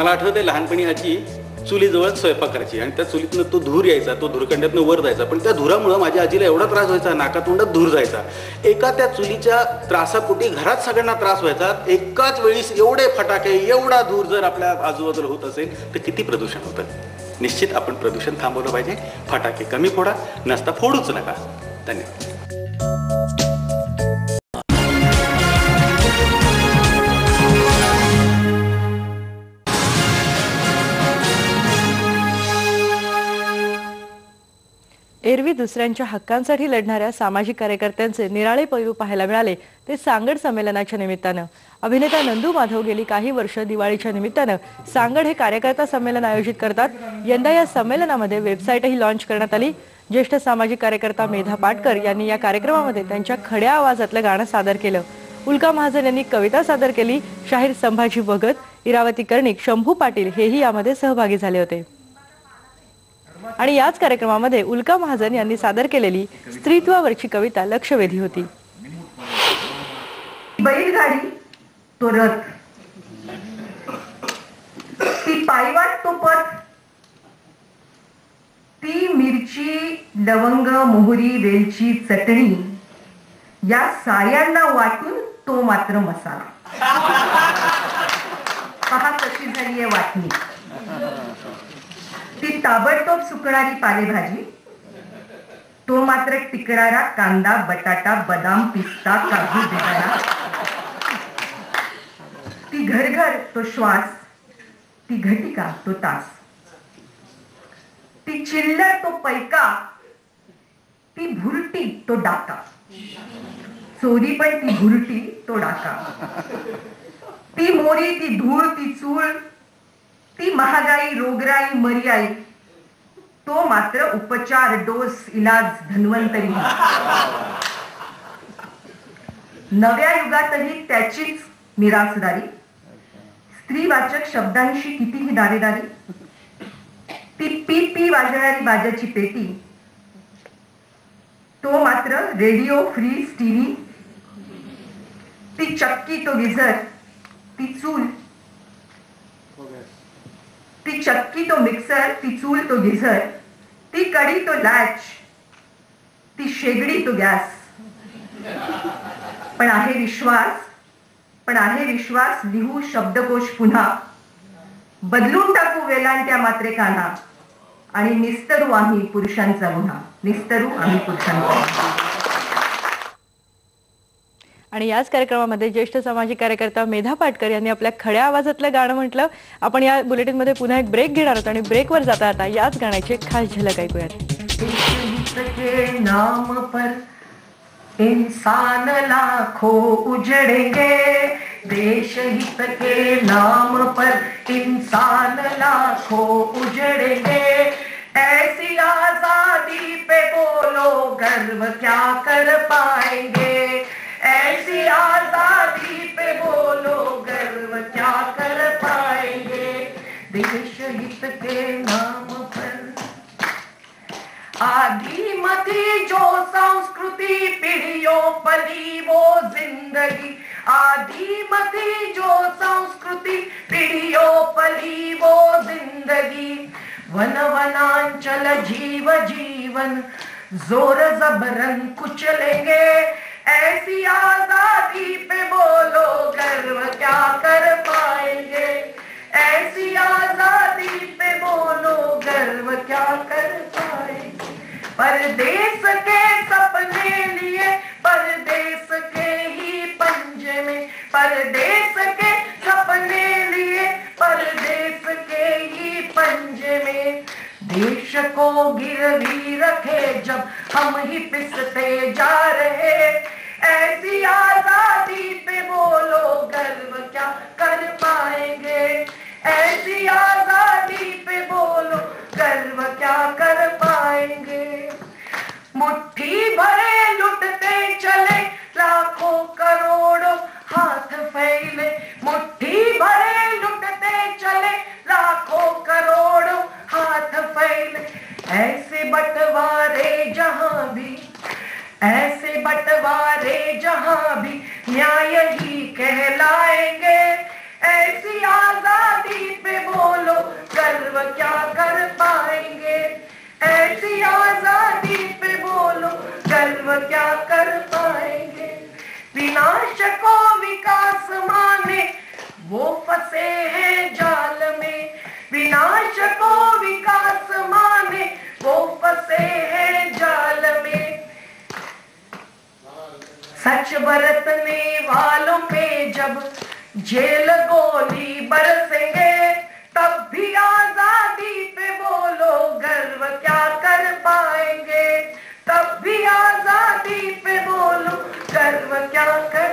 मला आठवते लहानपणी आजी चुलीजवळ स्वयंपाक करायची आणि त्या चुलीतनं तो धूर यायचा, तो धुरखंड्यातनं वर जायचा, पण त्या धुरामुळं माझ्या आजीला एवढा त्रास व्हायचा, नाकातोंडात धूर जायचा. एका त्या चुलीच्या त्रासापोटी घरात सगळ्यांना त्रास व्हायचा. एकाच वेळी एवढे फटाके, एवढा धूर जर आपल्या आजूबाजूला होत असेल तर किती प्रदूषण होतं. निश्चित आपण प्रदूषण थांबवलं पाहिजे. फटाके कमी फोडा, नसता फोडूच नका. धन्यवाद. एरवी दुसऱ्यांच्या हक्कांसाठी लढणाऱ्या सामाजिक कार्यकर्त्यांचे निराळे पैलू पाहायला मिळाले ते सांगड संमेलनाच्या निमित्तानं. अभिनेता नंदू माधव गेली काही वर्ष दिवाळीच्या निमित्तानं सांगड हे कार्यकर्ता संमेलन आयोजित करतात. यंदा या संमेलनामध्ये वेबसाईटही लॉन्च करण्यात आली. ज्येष्ठ सामाजिक कार्यकर्ता मेधा पाटकर यांनी या कार्यक्रमामध्ये त्यांच्या खड्या आवाजातलं गाणं सादर केलं. उल्का महाजन यांनी कविता सादर केली. शाहीर संभाजी भगत, इरावती कर्णिक, शंभू पाटील हेही यामध्ये सहभागी झाले होते. आणि याच कार्यक्रमामध्ये उल्का महाजन यांनी सादर केलेली स्त्रीत्वावरची कविता लक्षवेधी होती. बैलगाडी तो रथ, ती पायवाट तो पथ, ती मिरची, लवंग, मोहरी, वेलची, चटणी या साऱ्यांना वाटून तो मात्र मसाला. पहा कशी झाली आहे वाटणी. ती ताबडतोब सुकणारी पालेभाजी, तो मात्र टिकणारा कांदा, बटाटा, बदाम, पिस्ता, काजू, बेदाणा. ती घरघर तो श्वास, ती घटिका तो तास, ती चिल्लर तो पैका, ती भुरटी तो डाका. चोरी पण ती भुरटी तो डाका. ती मोरी, ती धूळ, ती चूळ, ती महागाई, रोगराई, मर्याई, तो मात्र उपचार, डोस, इलाज, धन्वंतरी. नव्या युगातही त्याचीच निरासदारी. स्त्रीवाचक शब्दांशी कितीही दारेदारी. ती पी पी वाजणारी बाजाची पेटी, तो मात्र रेडिओ, फ्रीज, टीव्ही. ती चक्की तो गिझर, ती चूल, ती चक्की तो मिक्सर, ती चूल तो गिझर, ती कडी तो लॅच, ती शेगडी तो गॅस. पण आहे विश्वास, लिहू शब्दकोश पुन्हा, बदलून टाकू वेलांट्या मात्रेकांना आणि निस्तरू आम्ही पुरुषांचा गुन्हा. निस्तरू आम्ही पुरुषांचा गुन्हा. आणि याच कार्यक्रमामध्ये ज्येष्ठ सामाजिक कार्यकर्ता मेधा पाटकर यांनी आपल्या खड्या आवाजातलं गाणं म्हटलं. आपण या बुलेटिनमध्ये पुन्हा एक ब्रेक घेणार आहोत आणि ब्रेकवर जाता आता याच गाण्याची खास झलक ऐकूयात. नाम पर इंसान लाखों उजड़ेंगे, देश हित के नाम पर इंसान लाखों उजड़ेंगे. ऐसी आजादी पे बोलो गर्व क्या कर पाएंगे. ऐसी आजादी पे बोलो गर्व क्या कर पाएंगे. देश हित के नाम पर आधी मथी जो संस्कृति पीढ़ियों पली वो जिंदगी. आधी मथी जो संस्कृति पीढ़ियों पली वो जिंदगी. वन वनांचल जीव जीवन जोर जबरन कुचलेंगे. ऐसी आजादी पे बोलो गर्व क्या कर पाएंगे. ऐसी आजादी पे बोलो गर्व क्या कर पाएंगे. परदेश के सपने लिए परदेश के ही पंजे में. परदेश के सपने लिए परदेश के ही पंजे में. देश को गिरवी रखे जब हम ही पिसते जा रहे. ऐसी आजादी पे बोलो गर्व क्या कर पाएंगे. ऐसी आजादी पे बोलो गर्व क्या कर पाएंगे. मुट्ठी भरे लुटते चले लाखों करोड़ों हाथ फैले. मुट्ठी भरे लुटते चले लाखों करोड़ों हाथ फैले. ऐसे बंटवारे जहां भी न्याय ही कहलाएंगे. ऐसी आजादी पे बोलो गर्व क्या कर पाएंगे, ऐसी आजादी पे बोलो गर्व क्या कर पाएंगे। विनाश को विकास माने वो फंसे हैं जाल में, विनाश को विकास माने वो फंसे हैं जाल में। सच बरतने वालों पे जब जेल गोली बरसेंगे, तब भी आजादी पे बोलो गर्व क्या कर पाएंगे, तब भी आजादी पे बोलो गर्व क्या कर